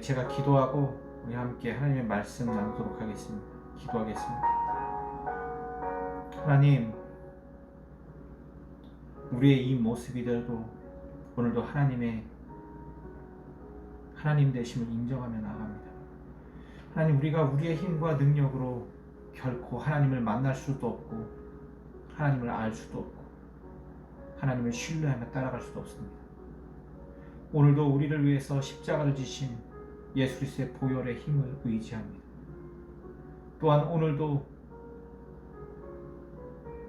제가 기도하고 우리 함께 하나님의 말씀 나누도록 하겠습니다. 기도하겠습니다. 하나님, 우리의 이 모습이더라도 오늘도 하나님 되심을 인정하며 나아갑니다. 하나님, 우리가 우리의 힘과 능력으로 결코 하나님을 만날 수도 없고 하나님을 알 수도 없고 하나님을 신뢰하며 따라갈 수도 없습니다. 오늘도 우리를 위해서 십자가를 지신 예수 그리스도의 보혈의 힘을 의지합니다. 또한 오늘도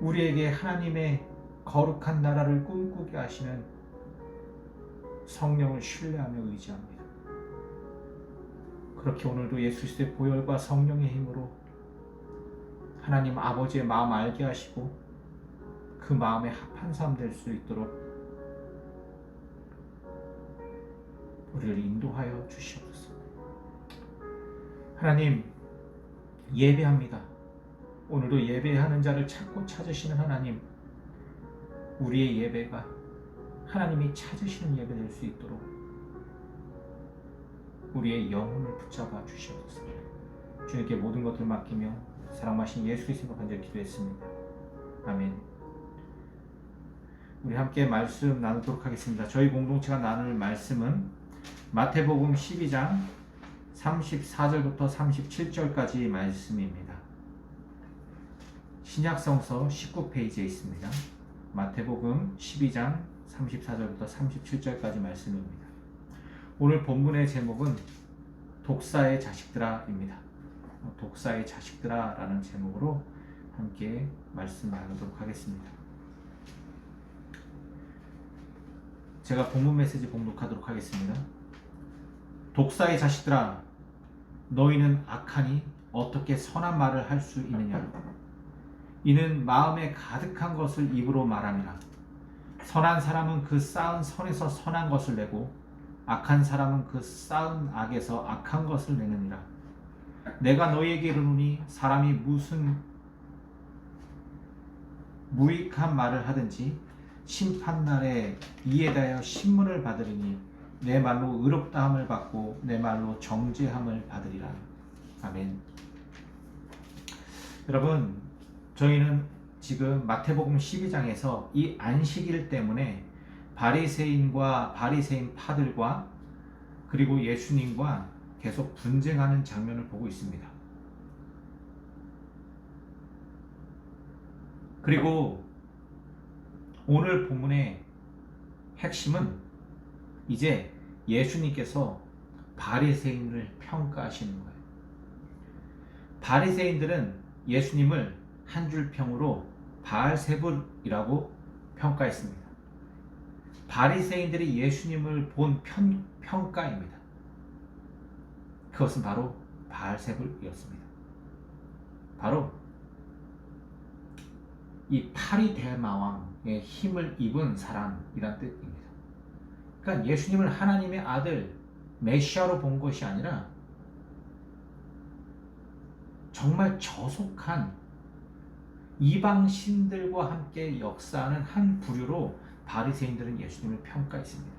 우리에게 하나님의 거룩한 나라를 꿈꾸게 하시는 성령을 신뢰하며 의지합니다. 그렇게 오늘도 예수 그리스도의 보혈과 성령의 힘으로 하나님 아버지의 마음 알게 하시고 그 마음에 합한 삶 될 수 있도록 우리를 인도하여 주시옵소서. 하나님, 예배합니다. 오늘도 예배하는 자를 찾고 찾으시는 하나님, 우리의 예배가 하나님이 찾으시는 예배 될 수 있도록 우리의 영혼을 붙잡아 주시옵소서. 주님께 모든 것들을 맡기며 사랑하신 예수 그리스도로 간절히 기도했습니다. 아멘. 우리 함께 말씀 나누도록 하겠습니다. 저희 공동체가 나눌 말씀은 마태복음 12장 34절부터 37절까지 말씀입니다. 신약성서 19페이지에 있습니다. 마태복음 12장 34절부터 37절까지 말씀입니다. 오늘 본문의 제목은 독사의 자식들아입니다. 독사의 자식들아 라는 제목으로 함께 말씀 나누도록 하겠습니다. 제가 본문 메시지 봉독하도록 하겠습니다. 독사의 자식들아, 너희는 악하니 어떻게 선한 말을 할 수 있느냐? 이는 마음에 가득한 것을 입으로 말함이라. 선한 사람은 그 쌓은 선에서 선한 것을 내고 악한 사람은 그 쌓은 악에서 악한 것을 내느니라. 내가 너희에게 이르노니 사람이 무슨 무익한 말을 하든지 심판날에 이에 대하여 신문을 받으리니 내 말로 의롭다함을 받고 내 말로 정죄함을 받으리라. 아멘. 여러분, 저희는 지금 마태복음 12장에서 이 안식일 때문에 바리새인과 바리새인 파들과 그리고 예수님과 계속 분쟁하는 장면을 보고 있습니다. 그리고 오늘 본문의 핵심은 이제 예수님께서 바리새인을 평가하시는 거예요. 바리새인들은 예수님을 한 줄 평으로 바알세불이라고 평가했습니다. 바리새인들이 예수님을 본 평가입니다. 그것은 바로 바알세불이었습니다. 바로 이 파리 대마왕의 힘을 입은 사람이란 뜻입니다. 그러니까 예수님을 하나님의 아들 메시아로 본 것이 아니라 정말 저속한 이방 신들과 함께 역사하는 한 부류로 바리새인들은 예수님을 평가했습니다.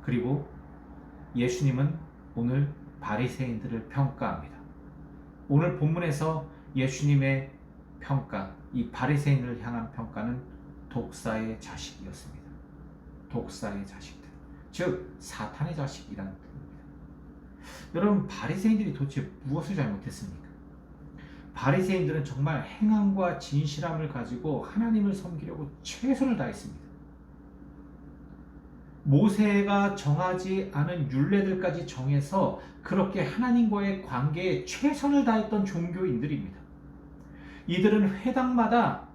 그리고 예수님은 오늘 바리새인들을 평가합니다. 오늘 본문에서 예수님의 평가, 이 바리새인을 향한 평가는 독사의 자식이었습니다. 독사의 자식들, 즉 사탄의 자식이라는 뜻입니다. 여러분, 바리새인들이 도대체 무엇을 잘못했습니까? 바리새인들은 정말 행함과 진실함을 가지고 하나님을 섬기려고 최선을 다했습니다. 모세가 정하지 않은 율례들까지 정해서 그렇게 하나님과의 관계에 최선을 다했던 종교인들입니다. 이들은 회당마다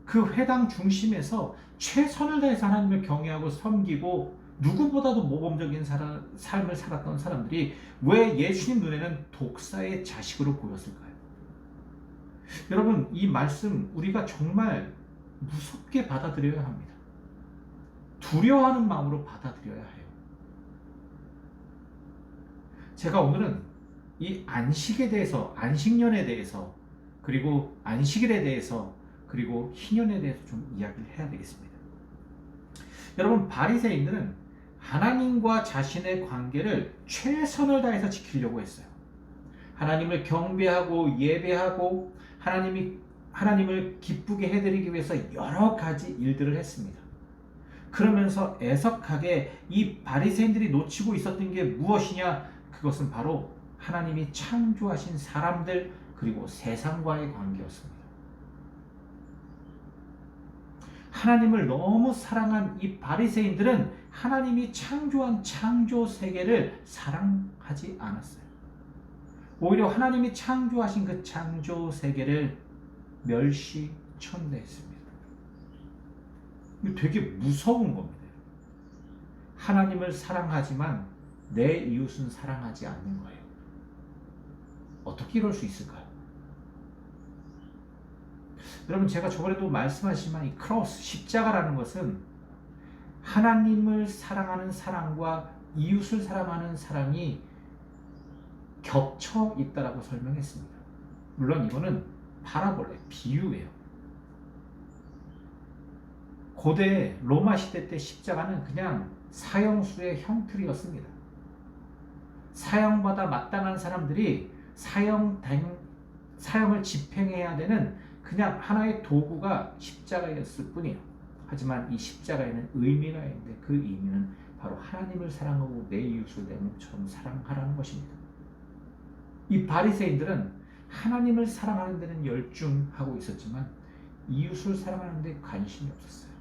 그 회당 중심에서 최선을 다해서 하나님을 경외하고 섬기고 누구보다도 모범적인 삶을 살았던 사람들이 왜 예수님 눈에는 독사의 자식으로 보였을까요? 여러분, 이 말씀 우리가 정말 무섭게 받아들여야 합니다. 두려워하는 마음으로 받아들여야 해요. 제가 오늘은 이 안식에 대해서, 안식년에 대해서, 그리고 안식일에 대해서, 그리고 희년에 대해서 좀 이야기를 해야 되겠습니다. 여러분, 바리새인들은 하나님과 자신의 관계를 최선을 다해서 지키려고 했어요. 하나님을 경배하고 예배하고 하나님을 기쁘게 해드리기 위해서 여러 가지 일들을 했습니다. 그러면서 애석하게 이 바리새인들이 놓치고 있었던 게 무엇이냐? 그것은 바로 하나님이 창조하신 사람들 그리고 세상과의 관계였습니다. 하나님을 너무 사랑한 이 바리새인들은 하나님이 창조한 창조 세계를 사랑하지 않았어요. 오히려 하나님이 창조하신 그 창조 세계를 멸시천대했습니다. 이거 되게 무서운 겁니다. 하나님을 사랑하지만 내 이웃은 사랑하지 않는 거예요. 어떻게 이럴 수 있을까요? 여러분, 제가 저번에도 말씀하시지만 이 크로스, 십자가라는 것은 하나님을 사랑하는 사랑과 이웃을 사랑하는 사랑이 겹쳐 있다라고 설명했습니다. 물론 이거는 파라볼레, 비유예요. 고대 로마 시대 때 십자가는 그냥 사형수의 형틀이었습니다. 사형받아 마땅한 사람들이 사형을 집행해야 되는 그냥 하나의 도구가 십자가였을 뿐이에요. 하지만 이 십자가에는 의미가 있는데 그 의미는 바로 하나님을 사랑하고 내 이웃을 내 몸처럼 사랑하라는 것입니다. 이 바리새인들은 하나님을 사랑하는 데는 열중하고 있었지만 이웃을 사랑하는 데 관심이 없었어요.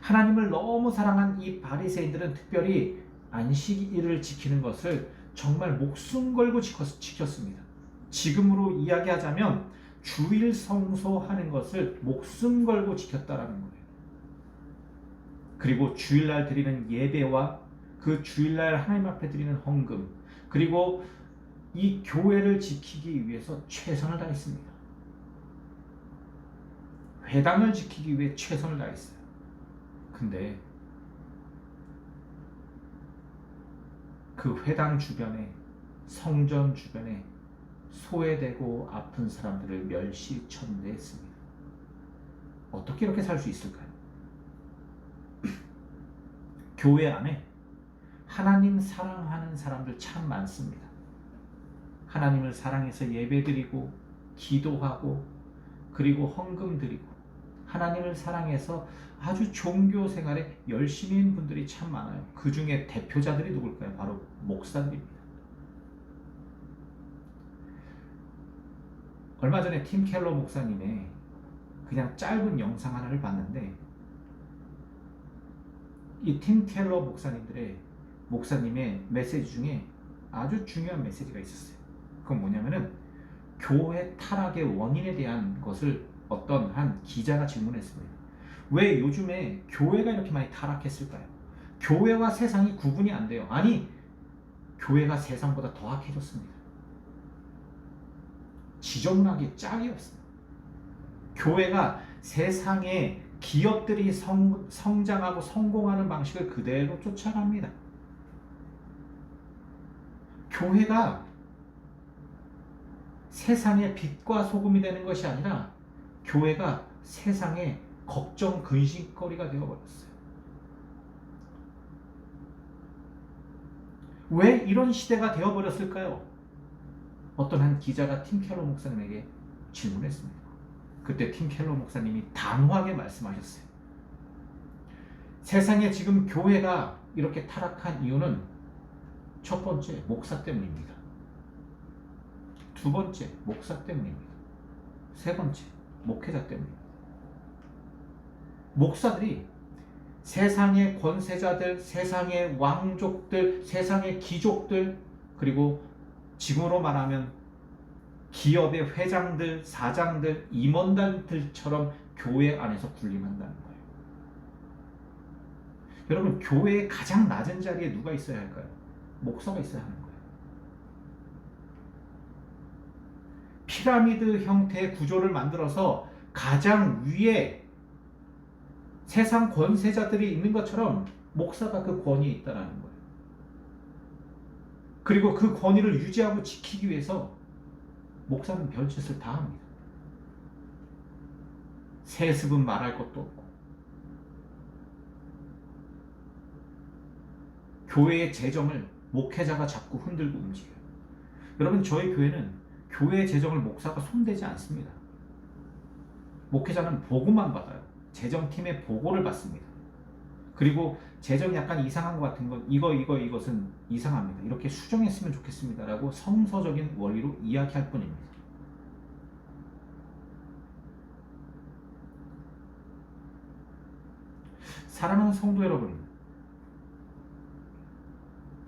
하나님을 너무 사랑한 이 바리새인들은 특별히 안식일을 지키는 것을 정말 목숨 걸고 지켰습니다. 지금으로 이야기하자면 주일 성소하는 것을 목숨 걸고 지켰다라는 거예요. 그리고 주일날 드리는 예배와 그 주일날 하나님 앞에 드리는 헌금, 그리고 이 교회를 지키기 위해서 최선을 다했습니다. 회당을 지키기 위해 최선을 다했어요. 근데 그 회당 주변에, 성전 주변에 소외되고 아픈 사람들을 멸시천대했습니다. 어떻게 이렇게 살 수 있을까요? 교회 안에 하나님 사랑하는 사람들 참 많습니다. 하나님을 사랑해서 예배드리고 기도하고 그리고 헌금 드리고 하나님을 사랑해서 아주 종교 생활에 열심인 분들이 참 많아요. 그 중에 대표자들이 누굴까요? 바로 목사들입니다. 얼마 전에 팀 켈러 목사님의 그냥 짧은 영상 하나를 봤는데 이 팀 켈러 목사님의 메시지 중에 아주 중요한 메시지가 있었어요. 그건 뭐냐면은 교회 타락의 원인에 대한 것을 어떤 한 기자가 질문했습니다. 왜 요즘에 교회가 이렇게 많이 타락했을까요? 교회와 세상이 구분이 안 돼요. 아니, 교회가 세상보다 더 악해졌습니다. 지저분하게 짝이 없습니다. 교회가 세상의 기업들이 성장하고 성공하는 방식을 그대로 쫓아갑니다. 교회가 세상의 빛과 소금이 되는 것이 아니라 교회가 세상의 걱정 근심거리가 되어버렸어요. 왜 이런 시대가 되어버렸을까요? 어떤 한 기자가 팀 켈러 목사님에게 질문했습니다. 그때 팀 켈러 목사님이 단호하게 말씀하셨어요. 세상에 지금 교회가 이렇게 타락한 이유는 첫 번째, 목사 때문입니다. 두 번째, 목사 때문입니다. 세 번째, 목회자 때문입니다. 목사들이 세상의 권세자들, 세상의 왕족들, 세상의 귀족들, 그리고 지금으로 말하면 기업의 회장들, 사장들, 임원단들처럼 교회 안에서 군림한다는 거예요. 여러분, 교회의 가장 낮은 자리에 누가 있어야 할까요? 목사가 있어야 하는 거예요. 피라미드 형태의 구조를 만들어서 가장 위에 세상 권세자들이 있는 것처럼 목사가 그 권위에 있다는 거예요. 그리고 그 권위를 유지하고 지키기 위해서 목사는 별짓을 다 합니다. 세습은 말할 것도 없고 교회의 재정을 목회자가 자꾸 흔들고 움직여요. 여러분, 저희 교회는 교회의 재정을 목사가 손대지 않습니다. 목회자는 보고만 받아요. 재정팀의 보고를 받습니다. 그리고 재정이 약간 이상한 것 같은 건 이것은 이상합니다. 이렇게 수정했으면 좋겠습니다. 라고 성서적인 원리로 이야기할 뿐입니다. 사랑하는 성도 여러분,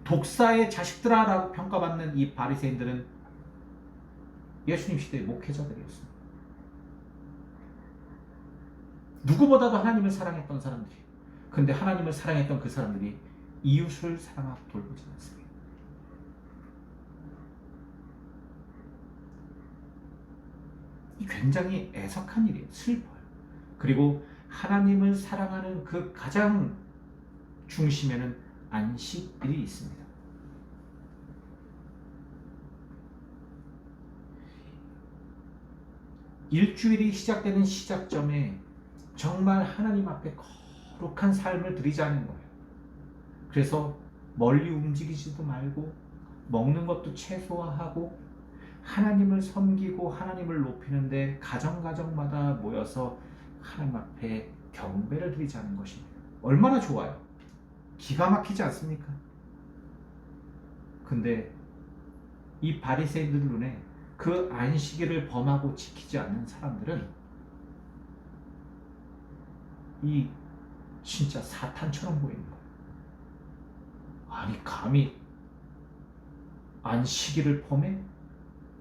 독사의 자식들아 라고 평가받는 이 바리새인들은 예수님 시대의 목회자들이었습니다. 누구보다도 하나님을 사랑했던 사람들이, 근데 하나님을 사랑했던 그 사람들이 이웃을 사랑하고 돌보지 않습니다. 이 굉장히 애석한 일이에요. 슬퍼요. 그리고 하나님을 사랑하는 그 가장 중심에는 안식일이 있습니다. 일주일이 시작되는 시작점에 정말 하나님 앞에 거룩한 삶을 드리자는 거예요. 그래서 멀리 움직이지도 말고 먹는 것도 최소화하고 하나님을 섬기고 하나님을 높이는데 가정마다 모여서 하나님 앞에 경배를 드리자는 것입니다. 얼마나 좋아요. 기가 막히지 않습니까? 근데 이 바리새인들 눈에 그 안식일을 범하고 지키지 않는 사람들은 이 진짜 사탄처럼 보이는 거예요. 아니, 감히 안식일을 범해?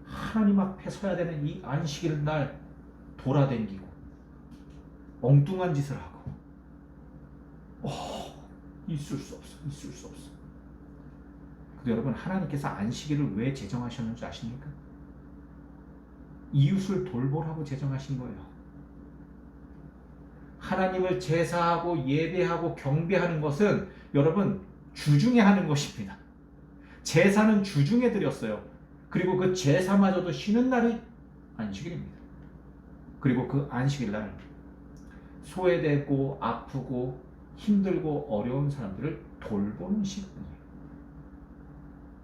하나님 앞에 서야 되는 이 안식일 날 돌아다니고 엉뚱한 짓을 하고 있을 수 없어. 근데 여러분, 하나님께서 안식일을 왜 제정하셨는지 아십니까? 이웃을 돌보라고 제정하신 거예요. 하나님을 제사하고 예배하고 경배하는 것은 여러분 주중에 하는 것입니다. 제사는 주중에 드렸어요. 그리고 그 제사마저도 쉬는 날이 안식일입니다. 그리고 그 안식일 날 소외되고 아프고 힘들고 어려운 사람들을 돌보는 시간이에요.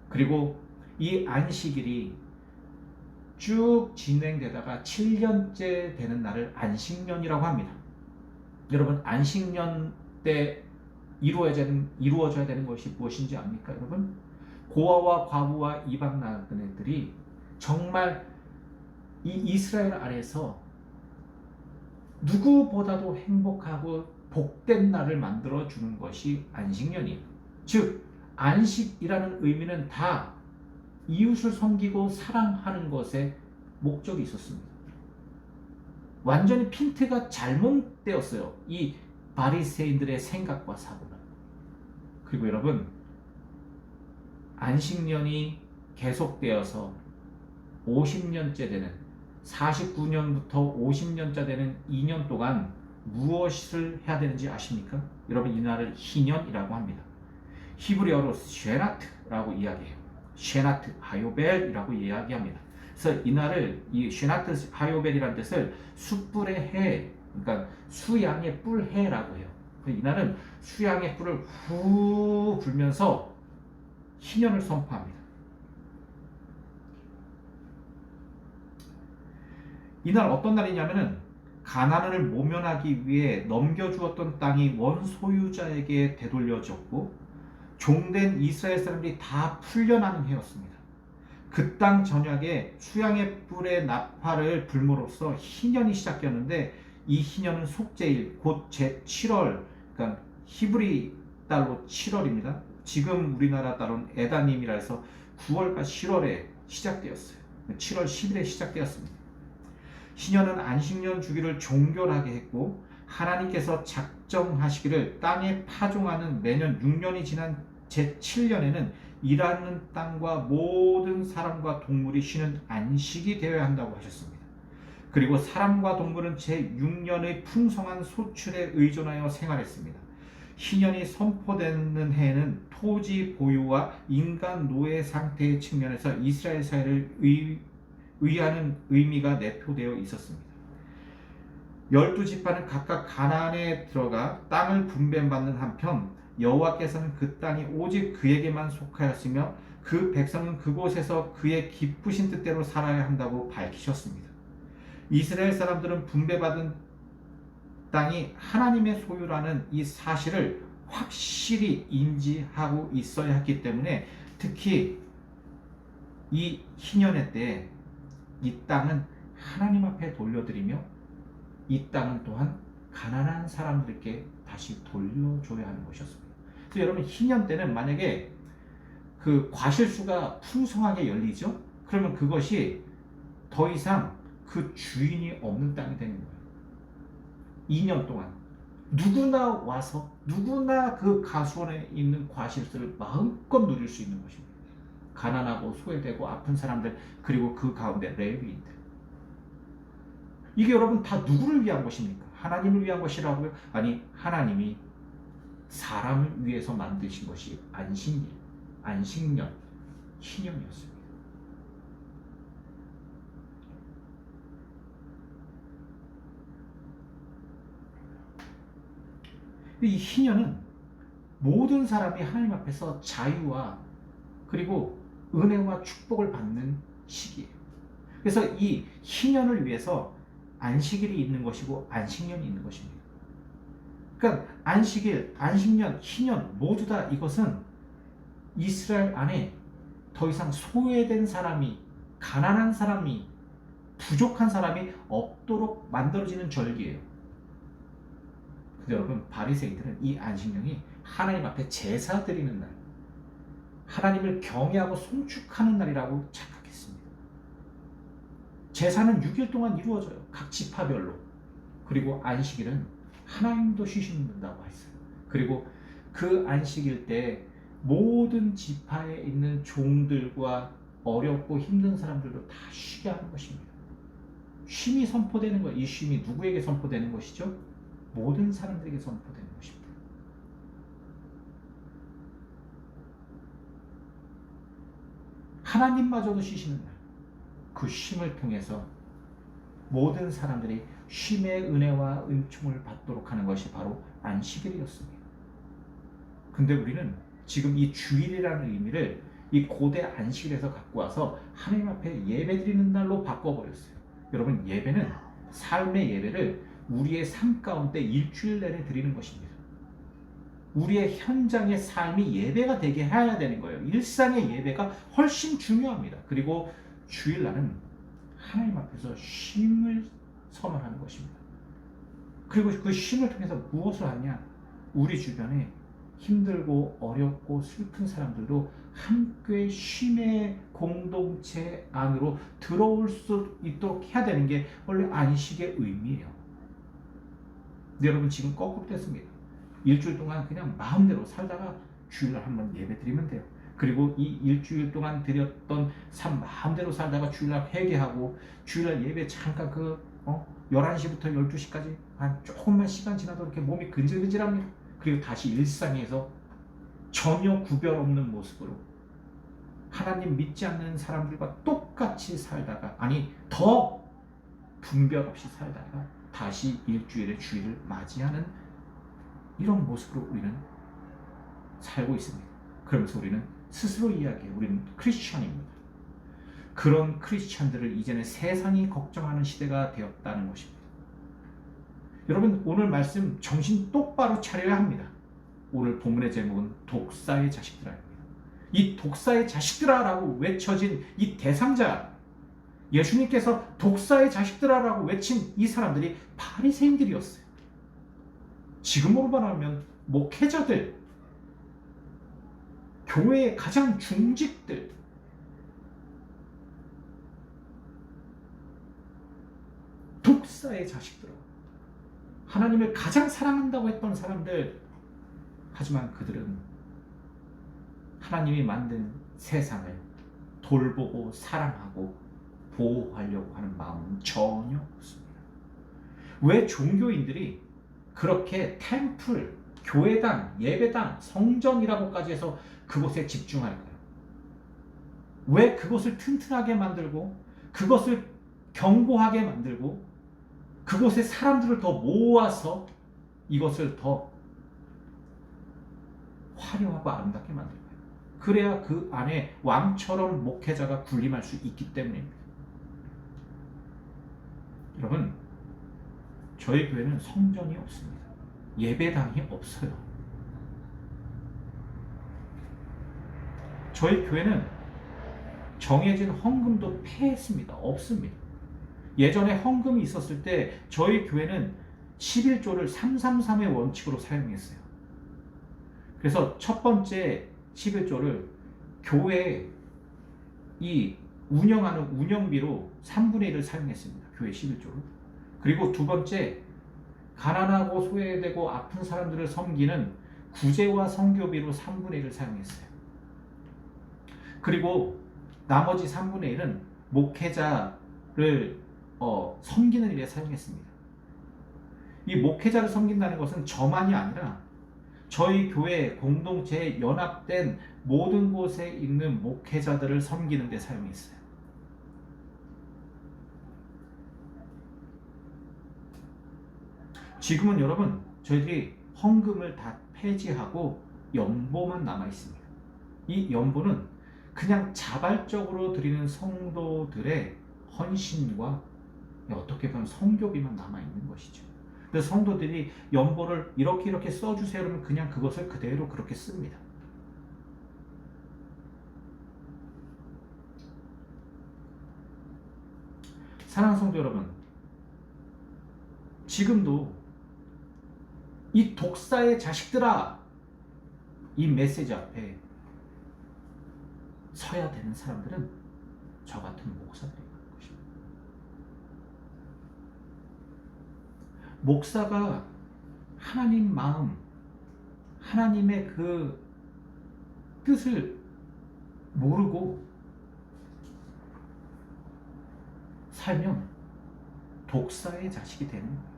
그리고 이 안식일이 쭉 진행되다가 7년째 되는 날을 안식년이라고 합니다. 여러분, 안식년 때 이루어져야 되는 것이 무엇인지 압니까? 여러분, 고아와 과부와 이방 나그네들이 정말 이 이스라엘 안에서 누구보다도 행복하고 복된 날을 만들어 주는 것이 안식년이에요. 즉, 안식이라는 의미는 다 이웃을 섬기고 사랑하는 것에 목적이 있었습니다. 완전히 핀트가 잘못되었어요. 이 바리새인들의 생각과 사고는. 그리고 여러분, 안식년이 계속되어서 50년째 되는 49년부터 50년째 되는 2년 동안 무엇을 해야 되는지 아십니까? 여러분, 이 날을 희년이라고 합니다. 히브리어로 쉐나트라고 이야기해요. 쉐나트 하요벨이라고 이야기합니다. 그래서 이 날을 이 쉐나트 하요벨이라는 뜻을 숯불의 해, 그러니까 수양의 뿔해라고 해요. 이 날은 수양의 뿔을 후 불면서 희년을 선포합니다. 이날 어떤 날이냐면은 가나안을 모면하기 위해 넘겨주었던 땅이 원소유자에게 되돌려졌고 종된 이스라엘 사람들이 다 풀려나는 해였습니다. 그 땅 전역에 수양의 뿔의 나팔을 불므로써 희년이 시작되었는데 이 희년은 속죄일 곧 제7월, 그러니까 히브리 달로 7월입니다. 지금 우리나라 달로는 에다님이라 해서 9월과 10월에 시작되었어요. 7월 10일에 시작되었습니다. 희년은 안식년 주기를 종결하게 했고 하나님께서 작정하시기를 땅에 파종하는 매년 6년이 지난 제7년에는 일하는 땅과 모든 사람과 동물이 쉬는 안식이 되어야 한다고 하셨습니다. 그리고 사람과 동물은 제6년의 풍성한 소출에 의존하여 생활했습니다. 희년이 선포되는 해에는 토지 보유와 인간 노예 상태의 측면에서 이스라엘 사회를 의하는 의미가 내포되어 있었습니다. 12지파는 각각 가나안에 들어가 땅을 분배받는 한편 여호와께서는 그 땅이 오직 그에게만 속하였으며 그 백성은 그곳에서 그의 기쁘신 뜻대로 살아야 한다고 밝히셨습니다. 이스라엘 사람들은 분배받은 땅이 하나님의 소유라는 이 사실을 확실히 인지하고 있어야 했기 때문에 특히 이 희년의 때에 이 땅은 하나님 앞에 돌려드리며 이 땅은 또한 가난한 사람들에게 다시 돌려줘야 하는 것이었습니다. 그래서 여러분 희년 때는 만약에 그 과실수가 풍성하게 열리죠. 그러면 그것이 더 이상 그 주인이 없는 땅이 되는 거예요. 2년 동안 누구나 와서 누구나 그 가수원에 있는 과실수를 마음껏 누릴 수 있는 것입니다. 가난하고 소외되고 아픈 사람들 그리고 그 가운데 레위인들. 이게 여러분 다 누구를 위한 것입니까? 하나님을 위한 것이라고요? 아니 하나님이 사람을 위해서 만드신 것이 안식년, 희년이었습니다. 이 희년은 모든 사람이 하나님 앞에서 자유와 그리고 은혜와 축복을 받는 시기예요. 그래서 이 희년을 위해서 안식일이 있는 것이고 안식년이 있는 것입니다. 그러니까 안식일, 안식년, 희년 모두 다 이것은 이스라엘 안에 더 이상 소외된 사람이, 가난한 사람이, 부족한 사람이 없도록 만들어지는 절기예요. 근데 여러분 바리새인들은 이 안식년이 하나님 앞에 제사 드리는 날, 하나님을 경외하고 송축하는 날이라고 착각했습니다. 제사는 6일 동안 이루어져요. 각 지파별로. 그리고 안식일은 하나님도 쉬신다고 했어요. 그리고 그 안식일 때 모든 지파에 있는 종들과 어렵고 힘든 사람들도 다 쉬게 하는 것입니다. 쉼이 선포되는 거예요. 이 쉼이 누구에게 선포되는 것이죠? 모든 사람들에게 선포되는 것입니다. 하나님마저도 쉬시는 날, 그 쉼을 통해서 모든 사람들이 쉼의 은혜와 은총을 받도록 하는 것이 바로 안식일이었습니다. 근데 우리는 지금 이 주일이라는 의미를 이 고대 안식일에서 갖고 와서 하나님 앞에 예배드리는 날로 바꿔버렸어요. 여러분 예배는 삶의 예배를 우리의 삶 가운데 일주일 내내 드리는 것입니다. 우리의 현장의 삶이 예배가 되게 해야 되는 거예요. 일상의 예배가 훨씬 중요합니다. 그리고 주일날은 하나님 앞에서 쉼을 선언하는 것입니다. 그리고 그 쉼을 통해서 무엇을 하냐? 우리 주변에 힘들고 어렵고 슬픈 사람들도 함께 쉼의 공동체 안으로 들어올 수 있도록 해야 되는 게 원래 안식의 의미예요. 근데 여러분 지금 거꾸로 됐습니다. 일주일 동안 그냥 마음대로 살다가 주일날 한번 예배 드리면 돼요. 그리고 이 일주일 동안 드렸던 삶 마음대로 살다가 주일날 회개하고 주일날 예배 잠깐 11시부터 12시까지 한 조금만 시간 지나도 이렇게 몸이 근질근질합니다. 그리고 다시 일상에서 전혀 구별 없는 모습으로 하나님 믿지 않는 사람들과 똑같이 살다가 아니 더 분별 없이 살다가 다시 일주일의 주일을 맞이하는 이런 모습으로 우리는 살고 있습니다. 그러면서 우리는 스스로 이야기해요. 우리는 크리스천입니다. 그런 크리스천들을 이제는 세상이 걱정하는 시대가 되었다는 것입니다. 여러분 오늘 말씀 정신 똑바로 차려야 합니다. 오늘 본문의 제목은 독사의 자식들아입니다. 이 독사의 자식들아라고 외쳐진 이 대상자, 예수님께서 독사의 자식들아라고 외친 이 사람들이 바리새인들이었어요. 지금으로 말하면 목회자들, 교회의 가장 중직들, 독사의 자식들, 하나님을 가장 사랑한다고 했던 사람들. 하지만 그들은 하나님이 만든 세상을 돌보고 사랑하고 보호하려고 하는 마음은 전혀 없습니다. 왜 종교인들이 그렇게 템플, 교회당, 예배당, 성전이라고까지 해서 그곳에 집중할까요? 왜 그것을 튼튼하게 만들고 그것을 견고하게 만들고 그곳에 사람들을 더 모아서 이것을 더 화려하고 아름답게 만들 거예요. 그래야 그 안에 왕처럼 목회자가 군림할 수 있기 때문입니다. 여러분, 저희 교회는 성전이 없습니다. 예배당이 없어요. 저희 교회는 정해진 헌금도 폐했습니다. 없습니다. 예전에 헌금이 있었을 때 저희 교회는 11조를 333의 원칙으로 사용했어요. 그래서 첫 번째 11조를 교회 이 운영하는 운영비로 3분의 1을 사용했습니다. 교회 11조를. 그리고 두 번째, 가난하고 소외되고 아픈 사람들을 섬기는 구제와 선교비로 3분의 1을 사용했어요. 그리고 나머지 3분의 1은 목회자를 섬기는 일에 사용했습니다. 이 목회자를 섬긴다는 것은 저만이 아니라 저희 교회 공동체에 연합된 모든 곳에 있는 목회자들을 섬기는 데 사용했어요. 지금은 여러분, 저희들이 헌금을 다 폐지하고 연보만 남아 있습니다. 이 연보는 그냥 자발적으로 드리는 성도들의 헌신과 어떻게 보면 선교비만 남아 있는 것이죠. 그래서 성도들이 연보를 이렇게 써주세요 그러면 그냥 그것을 그대로 그렇게 씁니다. 사랑하는 성도 여러분, 지금도 이 독사의 자식들아, 이 메시지 앞에 서야 되는 사람들은 저 같은 목사들인 것입니다. 목사가 하나님 마음, 하나님의 그 뜻을 모르고 살면 독사의 자식이 되는 거예요.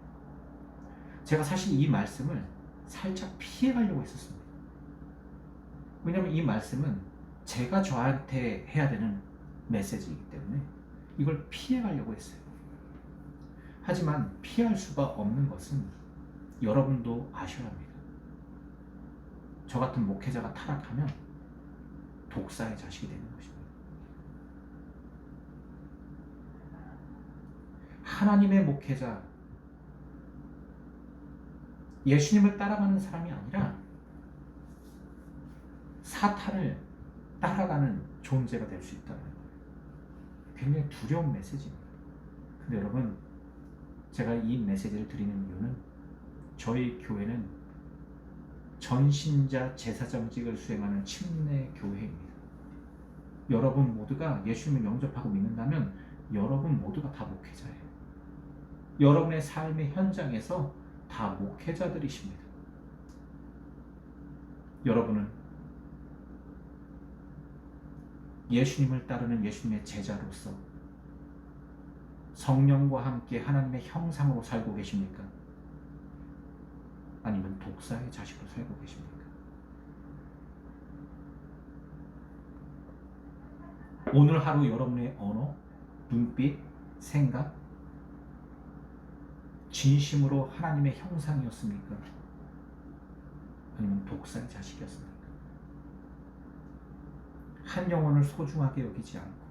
제가 사실 이 말씀을 살짝 피해가려고 했었습니다. 왜냐하면 이 말씀은 제가 저한테 해야 되는 메시지이기 때문에 이걸 피해가려고 했어요. 하지만 피할 수가 없는 것은 여러분도 아셔야 합니다. 저 같은 목회자가 타락하면 독사의 자식이 되는 것입니다. 하나님의 목회자, 예수님을 따라가는 사람이 아니라 사탄을 따라가는 존재가 될 수 있다는 거예요. 굉장히 두려운 메시지입니다. 근데 여러분, 제가 이 메시지를 드리는 이유는 저희 교회는 전신자 제사장직을 수행하는 침례 교회입니다. 여러분 모두가 예수님을 영접하고 믿는다면 여러분 모두가 다 목회자예요. 여러분의 삶의 현장에서 다 목회자들이십니다. 여러분은 예수님을 따르는 예수님의 제자로서 성령과 함께 하나님의 형상으로 살고 계십니까? 아니면 독사의 자식으로 살고 계십니까? 오늘 하루 여러분의 언어, 눈빛, 생각, 진심으로 하나님의 형상이었습니까? 아니면 독사의 자식이었습니까? 한 영혼을 소중하게 여기지 않고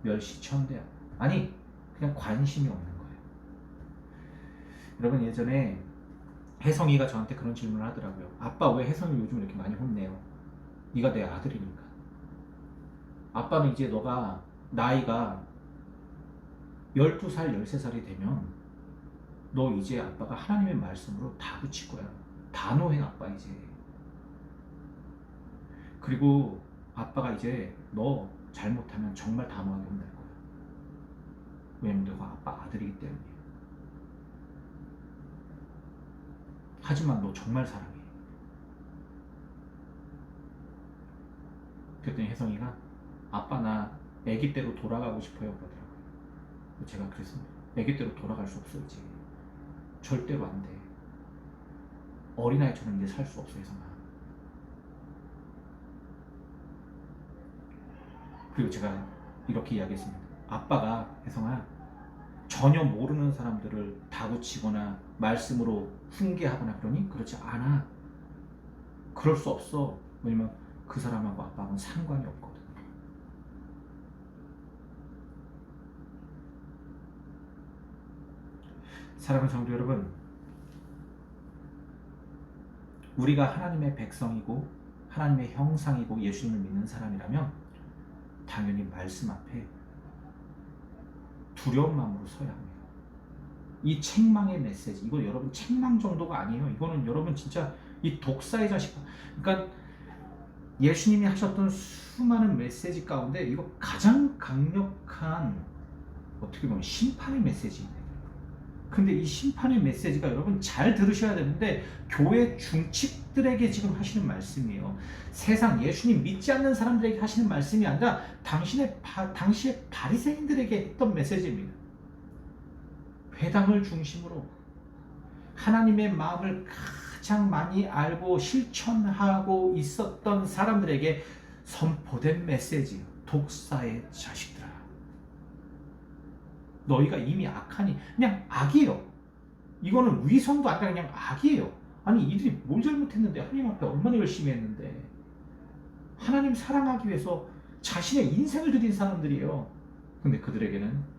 멸시천대하고, 아니 그냥 관심이 없는 거예요. 여러분, 예전에 혜성이가 저한테 그런 질문을 하더라고요. 아빠, 왜 혜성이 요즘 이렇게 많이 혼내요? 네가 내 아들이니까. 아빠는 이제 너가 나이가 12살, 13살이 되면 너 이제 아빠가 하나님의 말씀으로 다 붙일 거야. 단호해 아빠 이제. 그리고 아빠가 이제 너 잘못하면 정말 단호하게 혼낼 거야. 왜냐면 너가 아빠 아들이기 때문이야. 하지만 너 정말 사랑해. 그랬더니 혜성이가 아빠 나 아기 때로 돌아가고 싶어요 그러더라고요. 제가 그랬습니다. 아기 때로 돌아갈 수 없어 이제. 절대로 안 돼. 어린아이처럼 이제 살 수 없어 혜성아. 그리고 제가 이렇게 이야기했습니다. 아빠가 혜성아 전혀 모르는 사람들을 다구치거나 말씀으로 훈계하거나 그러니? 그렇지 않아. 그럴 수 없어. 왜냐면 그 사람하고 아빠하고는 상관이 없거든. 사랑하는 성도 여러분, 우리가 하나님의 백성이고 하나님의 형상이고 예수님을 믿는 사람이라면 당연히 말씀 앞에 두려운 마음으로 서야 합니다. 이 책망의 메시지, 이거 여러분 책망 정도가 아니에요. 이거는 여러분 진짜 이 독사의 자식, 그러니까 예수님이 하셨던 수많은 메시지 가운데 이거 가장 강력한, 어떻게 보면 심판의 메시지입니다. 근데 이 심판의 메시지가 여러분 잘 들으셔야 되는데 교회 중직들에게 지금 하시는 말씀이에요. 세상 예수님 믿지 않는 사람들에게 하시는 말씀이 아니라 당시의 바리새인들에게 했던 메시지입니다. 회당을 중심으로 하나님의 마음을 가장 많이 알고 실천하고 있었던 사람들에게 선포된 메시지예요. 독사의 자식들아, 너희가 이미 악하니, 그냥 악이에요. 이거는 위선도 아니라 그냥 악이에요. 아니 이들이 뭘 잘못했는데, 하나님 앞에 얼마나 열심히 했는데, 하나님 사랑하기 위해서 자신의 인생을 드린 사람들이에요. 근데 그들에게는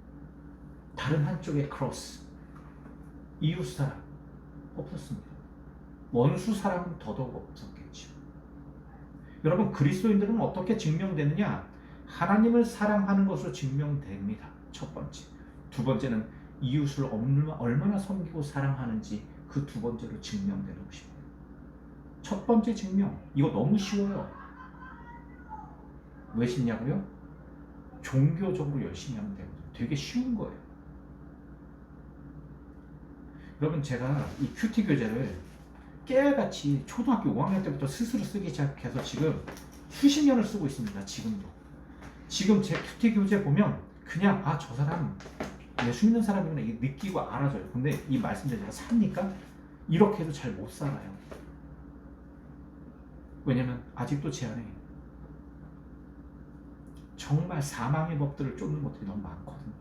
다른 한쪽의 크로스, 이웃사랑 없었습니다. 원수사랑은 더더욱 없었겠죠. 여러분, 그리스도인들은 어떻게 증명되느냐? 하나님을 사랑하는 것으로 증명됩니다. 첫 번째. 두 번째는 이웃을 얼마나 섬기고 사랑하는지 그 두 번째로 증명되는 것입니다. 첫 번째 증명, 이거 너무 쉬워요. 왜 쉽냐고요? 종교적으로 열심히 하면 되거든요. 되게 쉬운 거예요. 여러분, 제가 이 큐티 교재를 깨알같이 초등학교 5학년 때부터 스스로 쓰기 시작해서 지금 수십 년을 쓰고 있습니다. 지금도. 지금 제 큐티 교재 보면 그냥 저 사람 예수 믿는 사람이구나 이게 느끼고 알아져요. 근데 이 말씀들 제가 삽니까? 이렇게 해도 잘 못 살아요. 왜냐면 아직도 제 안에 정말 사망의 법들을 쫓는 것들이 너무 많거든요.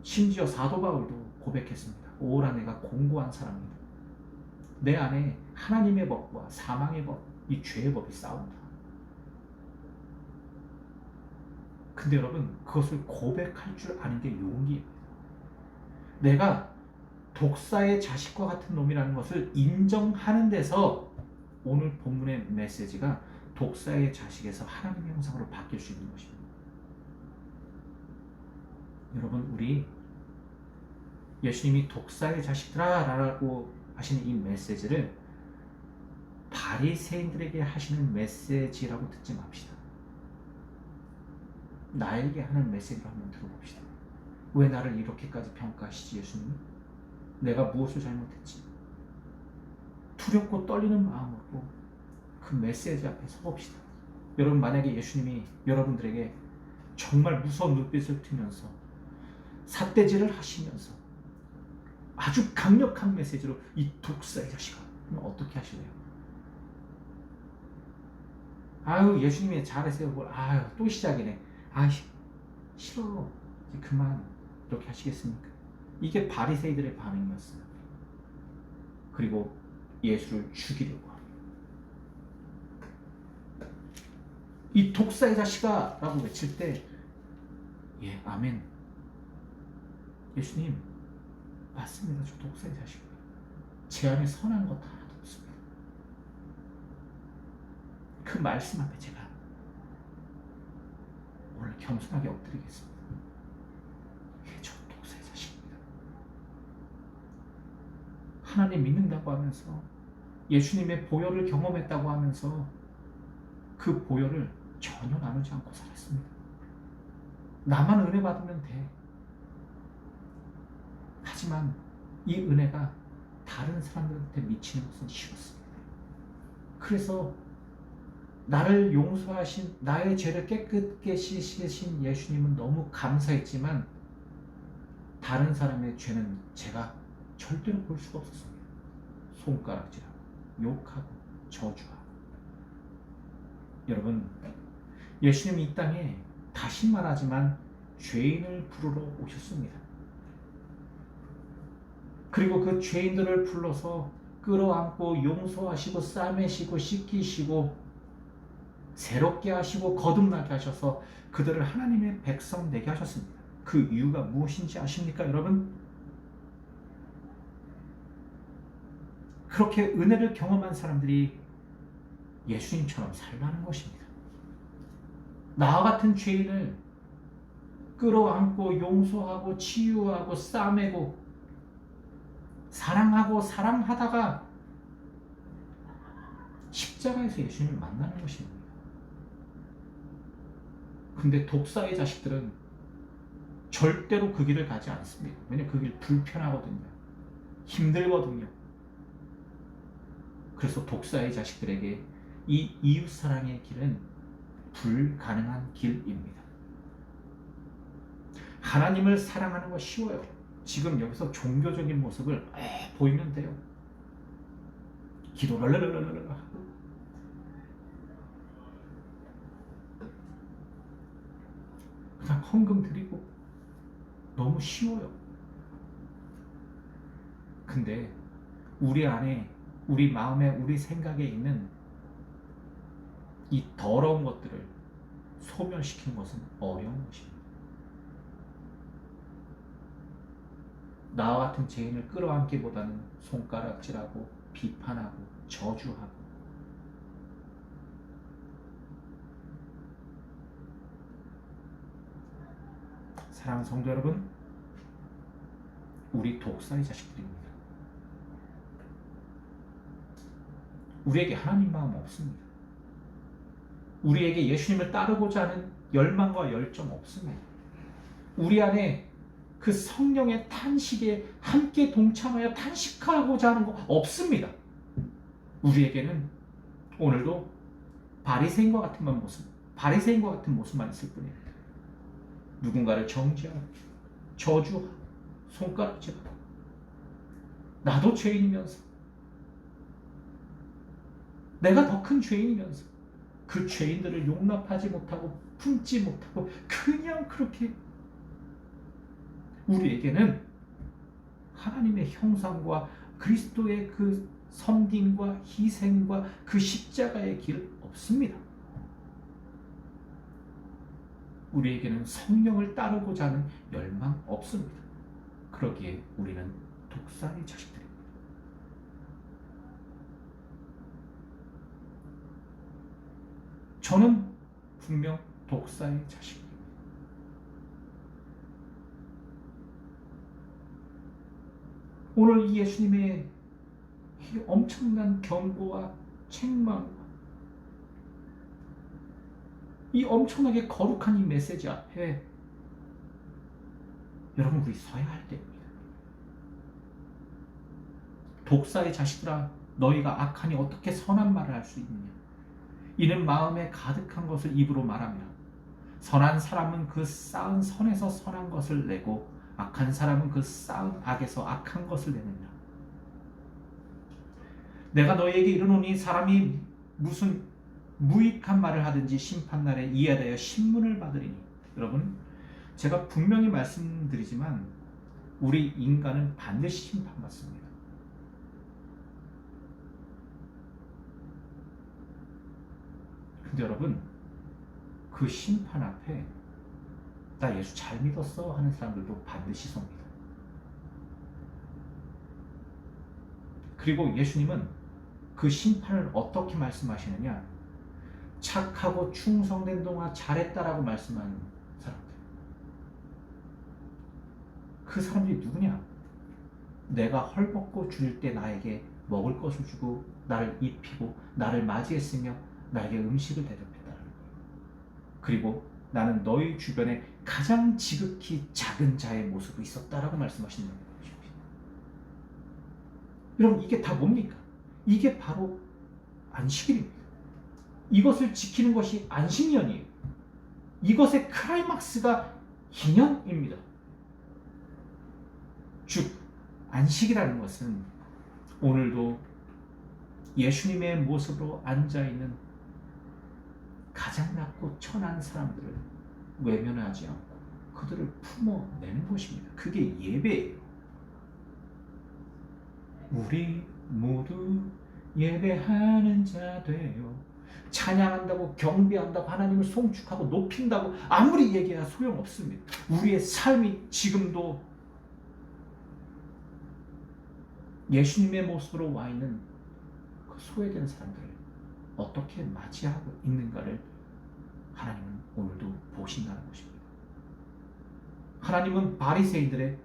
심지어 사도 바울도 고백했습니다. 오라 내가 공고한 사람이다. 내 안에 하나님의 법과 사망의 법, 이 죄의 법이 싸운다. 근데 여러분, 그것을 고백할 줄 아는 게 용기입니다. 내가 독사의 자식과 같은 놈이라는 것을 인정하는 데서 오늘 본문의 메시지가 독사의 자식에서 하나님의 형상으로 바뀔 수 있는 것입니다. 여러분, 우리 예수님이 독사의 자식들아 라고 하시는 이 메시지를 바리새인들에게 하시는 메시지라고 듣지 맙시다. 나에게 하는 메시지로 한번 들어봅시다. 왜 나를 이렇게까지 평가하시지 예수님? 내가 무엇을 잘못했지? 두렵고 떨리는 마음으로 그 메시지 앞에 서봅시다. 여러분, 만약에 예수님이 여러분들에게 정말 무서운 눈빛을 트면서 삿대질을 하시면서 아주 강력한 메시지로 이 독사의 자식아, 그럼 어떻게 하실래요? 아유, 예수님이 잘하세요. 뭘, 아유, 또 시작이네. 싫어. 이제 그만. 이렇게 하시겠습니까? 이게 바리새이들의 반응이었어요. 그리고 예수를 죽이려고 합니다. 이 독사의 자식아 라고 외칠 때, 예, 아멘. 예수님, 맞습니다. 저 독사의 자식이에요. 제 안에 선한 것 하나도 없습니다. 그 말씀 앞에 제가 오늘 겸손하게 엎드리겠습니다. 예, 저 독사의 자식입니다. 하나님 믿는다고 하면서 예수님의 보혈을 경험했다고 하면서 그 보혈을 전혀 나누지 않고 살았습니다. 나만 은혜 받으면 돼. 하지만 이 은혜가 다른 사람들한테 미치는 것은 싫었습니다. 그래서 나를 용서하신, 나의 죄를 깨끗게 씻으신 예수님은 너무 감사했지만 다른 사람의 죄는 제가 절대로 볼 수가 없었습니다. 손가락질하고 욕하고 저주하고. 여러분, 예수님이 이 땅에 다시 말하지만 죄인을 부르러 오셨습니다. 그리고 그 죄인들을 불러서 끌어안고 용서하시고 싸매시고 씻기시고 새롭게 하시고 거듭나게 하셔서 그들을 하나님의 백성 되게 하셨습니다. 그 이유가 무엇인지 아십니까, 여러분? 그렇게 은혜를 경험한 사람들이 예수님처럼 살라는 것입니다. 나와 같은 죄인을 끌어안고 용서하고 치유하고 싸매고 사랑하고 사랑하다가 십자가에서 예수님을 만나는 것입니다. 근데 독사의 자식들은 절대로 그 길을 가지 않습니다. 왜냐하면 그 길 불편하거든요. 힘들거든요. 그래서 독사의 자식들에게 이 이웃사랑의 길은 불가능한 길입니다. 하나님을 사랑하는 거 쉬워요. 지금 여기서 종교적인 모습을 보이면 돼요. 기도를 하고 그냥 헌금 드리고 너무 쉬워요. 근데 우리 안에, 우리 마음에, 우리 생각에 있는 이 더러운 것들을 소멸시키는 것은 어려운 것입니다. 나와 같은 죄인을 끌어안기보다는 손가락질하고 비판하고 저주하고 사랑하는 성도 여러분, 우리 독사의 자식들입니다. 우리에게 하나님 마음 없습니다. 우리에게 예수님을 따르고자 하는 열망과 열정 없습니다. 우리 안에 그 성령의 탄식에 함께 동참하여 탄식하고자 하는 거 없습니다. 우리에게는 오늘도 바리새인과 같은 모습만 있을 뿐입니다. 누군가를 정죄하고 저주하고 손가락질하고 나도 죄인이면서 내가 더 큰 죄인이면서 그 죄인들을 용납하지 못하고 품지 못하고 그냥 그렇게 우리에게는 하나님의 형상과 그리스도의 그 섬김과 희생과 그 십자가의 길 없습니다. 우리에게는 성령을 따르고자 하는 열망 없습니다. 그러기에 우리는 독사의 자식들입니다. 저는 분명 독사의 자식입니다. 오늘 이 예수님의 이 엄청난 경고와 책망, 이 엄청나게 거룩한 이 메시지 앞에 여러분 우리 서야 할 때입니다. 독사의 자식들아, 너희가 악하니 어떻게 선한 말을 할 수 있느냐? 이는 마음에 가득한 것을 입으로 말하며 선한 사람은 그 쌓은 선에서 선한 것을 내고 악한 사람은 그 쌓은 악에서 악한 것을 내느니라. 내가 너희에게 이르노니 사람이 무슨 무익한 말을 하든지 심판날에 이에 대하여 신문을 받으리니. 여러분, 제가 분명히 말씀드리지만 우리 인간은 반드시 심판받습니다. 근데 여러분, 그 심판 앞에 나 예수 잘 믿었어 하는 사람들도 반드시 섭니다. 그리고 예수님은 그 심판을 어떻게 말씀하시느냐? 착하고 충성된 동안 잘했다라고 말씀하는 사람들. 그 사람들이 누구냐? 내가 헐벗고 줄일 때 나에게 먹을 것을 주고 나를 입히고 나를 맞이했으며 나에게 음식을 대접했다는 거예요. 그리고 나는 너희 주변에 가장 지극히 작은 자의 모습으로 있었다라고 말씀하시는 거예요. 여러분, 이게 다 뭡니까? 이게 바로 안식일입니다. 이것을 지키는 것이 안식년이에요. 이것의 클라이막스가 기념입니다. 즉, 안식이라는 것은 오늘도 예수님의 모습으로 앉아있는 가장 낮고 천한 사람들을 외면하지 않고 그들을 품어내는 것입니다. 그게 예배예요. 우리 모두 예배하는 자 되요. 찬양한다고 경배한다고 하나님을 송축하고 높인다고 아무리 얘기해야 소용없습니다. 우리의 삶이 지금도 예수님의 모습으로 와 있는 그 소외된 사람들을 어떻게 맞이하고 있는가를 하나님은 오늘도 보신다는 것입니다. 하나님은 바리새인들의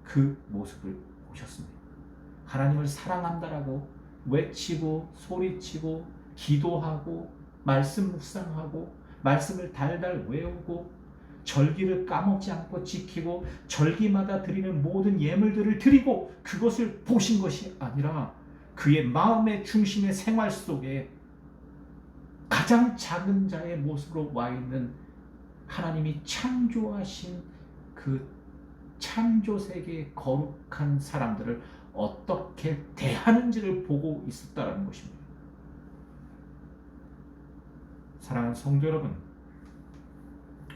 그 모습을 보셨습니다. 하나님을 사랑한다라고 외치고 소리치고 기도하고 말씀 묵상하고 말씀을 달달 외우고 절기를 까먹지 않고 지키고 절기마다 드리는 모든 예물들을 드리고 그것을 보신 것이 아니라 그의 마음의 중심의 생활 속에 가장 작은 자의 모습으로 와 있는 하나님이 창조하신 그 창조 세계의 거룩한 사람들을 어떻게 대하는지를 보고 있었다는 것입니다. 사랑하는 성도 여러분,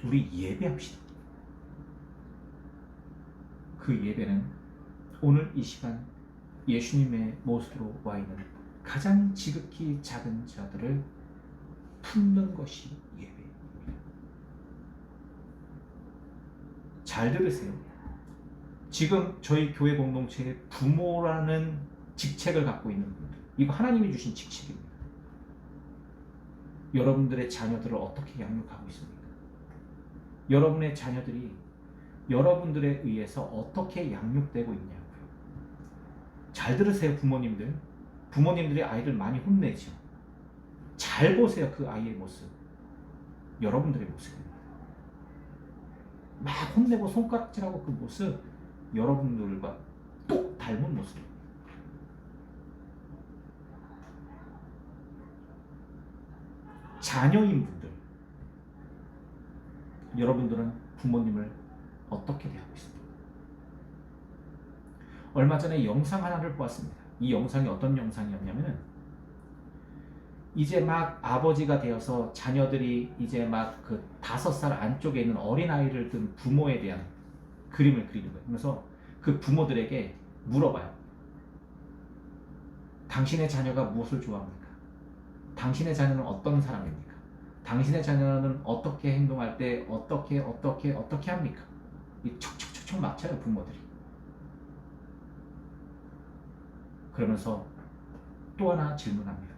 우리 예배합시다. 그 예배는 오늘 이 시간 예수님의 모습으로 와 있는 가장 지극히 작은 자들을 품는 것이 예배입니다. 잘 들으세요. 지금 저희 교회 공동체에 부모라는 직책을 갖고 있는 분들, 이거 하나님이 주신 직책입니다. 여러분들의 자녀들을 어떻게 양육하고 있습니까? 여러분의 자녀들이 여러분들에 의해서 어떻게 양육되고 있냐고요. 잘 들으세요, 부모님들. 부모님들이 아이들 많이 혼내죠. 잘 보세요, 그 아이의 모습. 여러분들의 모습입니다. 막 혼내고 손가락질하고 그 모습, 여러분들과 똑 닮은 모습입니다. 자녀인 분들, 여러분들은 부모님을 어떻게 대하고 있습니까? 얼마 전에 영상 하나를 보았습니다. 이 영상이 어떤 영상이었냐면은 이제 막 아버지가 되어서 자녀들이 이제 막 그 5살 안쪽에 있는 어린아이를 둔 부모에 대한 그림을 그리는 거예요. 그래서 그 부모들에게 물어봐요. 당신의 자녀가 무엇을 좋아합니까? 당신의 자녀는 어떤 사람입니까? 당신의 자녀는 어떻게 행동할 때 어떻게 합니까? 이 척척척척 맞춰요, 부모들이. 그러면서 또 하나 질문합니다.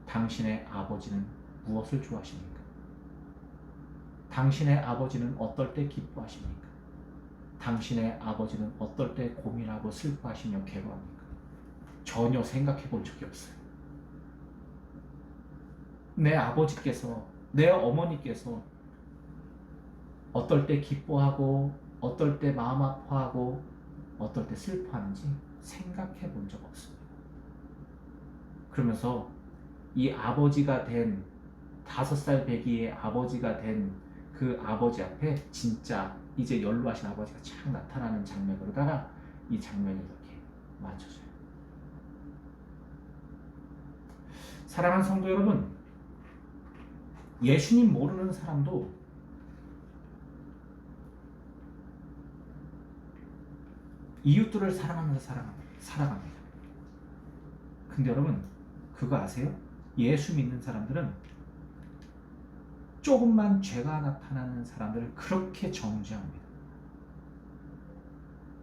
당신의 아버지는 무엇을 좋아하십니까? 당신의 아버지는 어떨 때 기뻐하십니까? 당신의 아버지는 어떨 때 고민하고 슬퍼하시며 괴로워합니까? 전혀 생각해 본 적이 없어요. 내 아버지께서, 내 어머니께서 어떨 때 기뻐하고 어떨 때 마음 아파하고 어떨 때 슬퍼하는지 생각해 본 적 없습니다. 그러면서 이 아버지가 된 5살 배기의 아버지가 된 그 아버지 앞에 진짜 이제 연로하신 아버지가 착 나타나는 장면으로다가 이 장면이 이렇게 맞춰져요. 사랑하는 성도 여러분, 예수님 모르는 사람도 이웃들을 사랑하면서 살아갑니다. 근데 여러분, 그거 아세요? 예수 믿는 사람들은 조금만 죄가 나타나는 사람들을 그렇게 정죄합니다.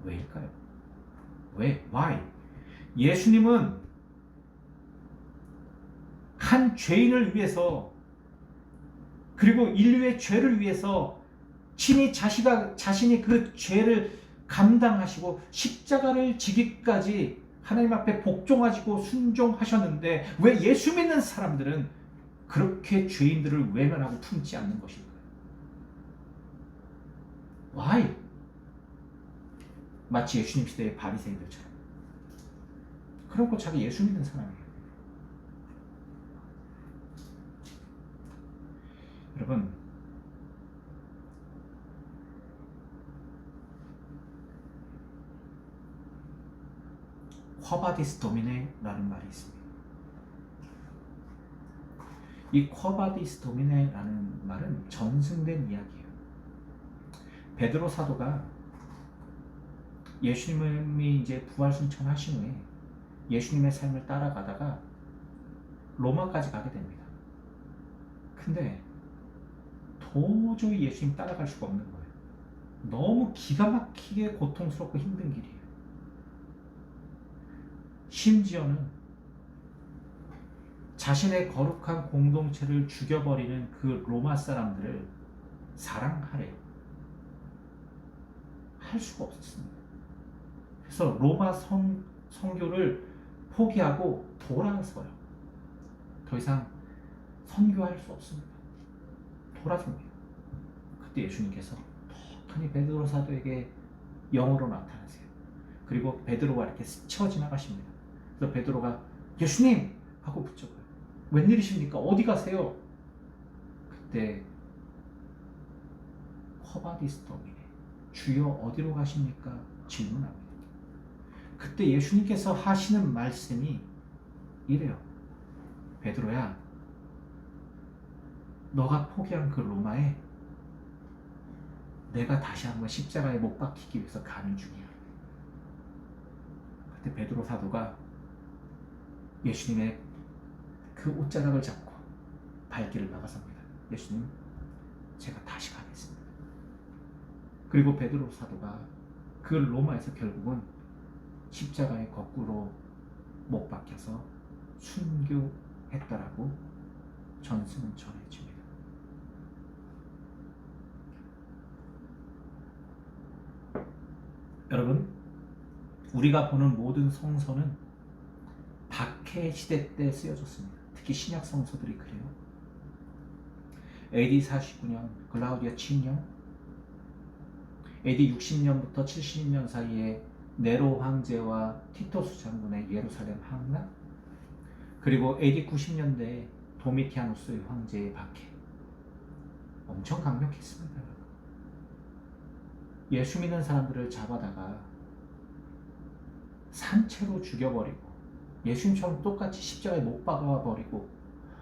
왜일까요? 왜? Why? 예수님은 한 죄인을 위해서, 그리고 인류의 죄를 위해서 친히 자신이 그 죄를 감당하시고 십자가를 지기까지 하나님 앞에 복종하시고 순종하셨는데 왜 예수 믿는 사람들은 그렇게 죄인들을 외면하고 품지 않는 것일까요? Why? 마치 예수님 시대의 바리새인들처럼. 그러고 자기 예수 믿는 사람이에요. 여러분, 쿼바디스 도미네라는 말이 있습니다. 이 쿼바디스 도미네라는 말은 전승된 이야기예요. 베드로 사도가 예수님이 이제 부활승천하신 후에 예수님의 삶을 따라가다가 로마까지 가게 됩니다. 근데 도저히 예수님 따라갈 수가 없는 거예요. 너무 기가 막히게 고통스럽고 힘든 길이에요. 심지어는 자신의 거룩한 공동체를 죽여버리는 그 로마 사람들을 사랑하래요. 할 수가 없었습니다. 그래서 로마 선교를 포기하고 돌아서요. 더 이상 선교할 수 없습니다. 돌아섭니다. 그때 예수님께서 톡하니 베드로 사도에게 영으로 나타나세요. 그리고 베드로가 이렇게 스쳐 지나가십니다. 그래서 베드로가 예수님! 하고 붙잡아요. 웬일이십니까? 어디 가세요? 그때 허바디스토미네 주여 어디로 가십니까? 질문합니다. 그때 예수님께서 하시는 말씀이 이래요. 베드로야, 너가 포기한 그 로마에 내가 다시 한번 십자가에 못 박히기 위해서 가는 중이야. 그때 베드로 사도가 예수님의 그 옷자락을 잡고 발길을 막아섭니다. 예수님, 제가 다시 가겠습니다. 그리고 베드로 사도가 그 로마에서 결국은 십자가에 거꾸로 못 박혀서 순교했다라고 전승은 전해집니다. 여러분, 우리가 보는 모든 성서는 박해 시대 때 쓰여졌습니다. 특히 신약 성서들이 그래요. AD 49년 글라우디아 칙령, AD 60년부터 70년 사이에 네로 황제와 티토스 장군의 예루살렘 항락, 그리고 AD 90년대에 도미티아누스 황제의 박해. 엄청 강력했습니다. 예수 믿는 사람들을 잡아다가 산채로 죽여버리고 예수님처럼 똑같이 십자가에 못 박아버리고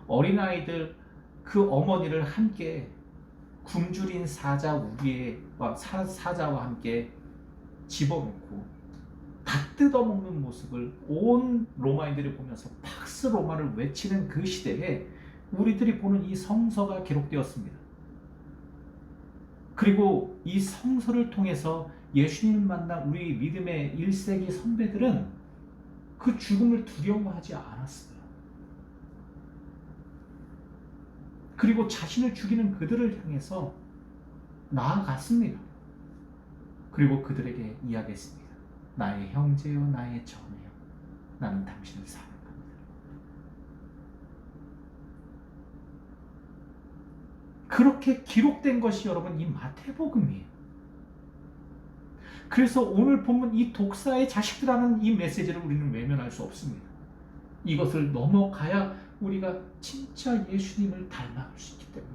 어린아이들 그 어머니를 함께 굶주린 사자와 함께 집어넣고 다 뜯어먹는 모습을 온 로마인들이 보면서 팍스 로마를 외치는 그 시대에 우리들이 보는 이 성서가 기록되었습니다. 그리고 이 성서를 통해서 예수님을 만난 우리 믿음의 1세기 선배들은 그 죽음을 두려워하지 않았어요. 그리고 자신을 죽이는 그들을 향해서 나아갔습니다. 그리고 그들에게 이야기했습니다. 나의 형제요, 나의 자매요, 나는 당신을 사랑합니다. 그렇게 기록된 것이 여러분 이 마태복음이에요. 그래서 오늘 보면 이 독사의 자식들하는 이 메시지를 우리는 외면할 수 없습니다. 이것을 넘어가야 우리가 진짜 예수님을 닮아갈 수 있기 때문에.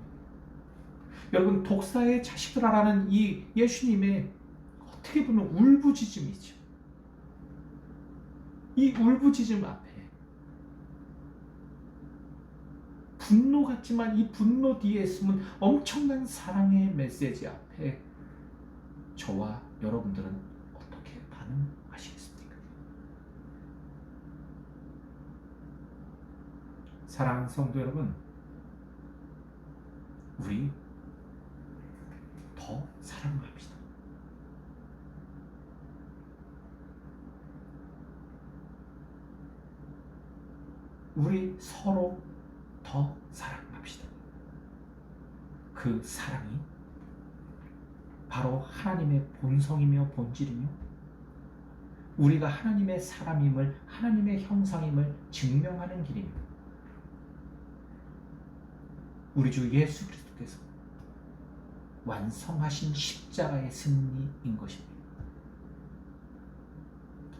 여러분, 독사의 자식들하라는 이 예수님의 어떻게 보면 울부짖음이죠. 이 울부짖음 앞에 분노 같지만 이 분노 뒤에 숨은 엄청난 사랑의 메시지 앞에 저와 여러분들은 어떻게 반응하시겠습니까? 사랑하는 성도 여러분, 우리 더 사랑합시다. 우리 서로 더 사랑합시다. 그 사랑이 바로 하나님의 본성이며 본질이며 우리가 하나님의 사람임을, 하나님의 형상임을 증명하는 길입니다. 우리 주 예수 그리스도께서 완성하신 십자가의 승리인 것입니다.